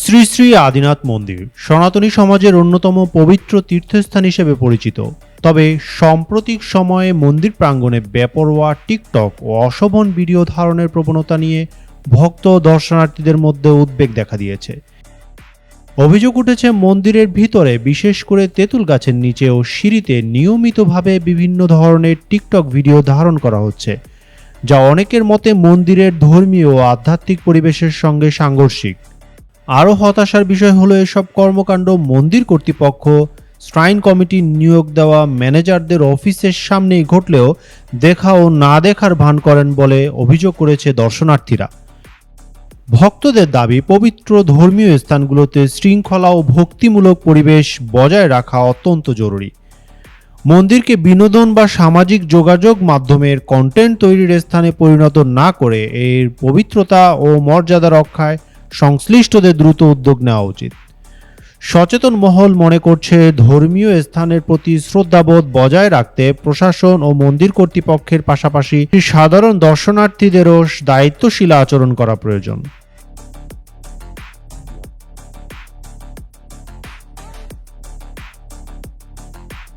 শ্রী শ্রী আদিনাথ মন্দির সনাতনী সমাজের অন্যতম পবিত্র তীর্থস্থান হিসেবে পরিচিত। তবে সাম্প্রতিক সময়ে মন্দির প্রাঙ্গণে বেপরোয়া টিকটক ও অশোভন ভিডিও ধারণের প্রবণতা নিয়ে ভক্ত ও দর্শনার্থীদের মধ্যে উদ্বেগ দেখা দিয়েছে। অভিযোগ উঠেছে মন্দিরের ভিতরে, বিশেষ করে তেঁতুল গাছের নিচে ও সিঁড়িতে নিয়মিতভাবে বিভিন্ন ধরনের টিকটক ভিডিও ধারণ করা হচ্ছে, যা অনেকের মতে মন্দিরের ধর্মীয় ও আধ্যাত্মিক পরিবেশের সঙ্গে সাংঘর্ষিক। আরও হতাশার বিষয় হলো, এসব কর্মকাণ্ড মন্দির কর্তৃপক্ষ, শ্রাইন কমিটির নিয়োগ দেওয়া ম্যানেজারদের অফিসের সামনেই ঘটলেও দেখা ও না দেখার ভান করেন বলে অভিযোগ করেছে দর্শনার্থীরা। ভক্তদের দাবি, পবিত্র ধর্মীয় স্থানগুলোতে শৃঙ্খলা ও ভক্তিমূলক পরিবেশ বজায় রাখা অত্যন্ত জরুরি। মন্দিরকে বিনোদন বা সামাজিক যোগাযোগ মাধ্যমের কন্টেন্ট তৈরির স্থানে পরিণত না করে এর পবিত্রতা ও মর্যাদা রক্ষায় সংশ্লিষ্টদের দ্রুত উদ্যোগ নেওয়া উচিত। সচেতন মহল মনে করছে, ধর্মীয় স্থানের প্রতি শ্রদ্ধাবোধ বজায় রাখতে প্রশাসন ও মন্দির কর্তৃপক্ষের পাশাপাশি সাধারণ দর্শনার্থীদেরও দায়িত্বশীল আচরণ করা প্রয়োজন।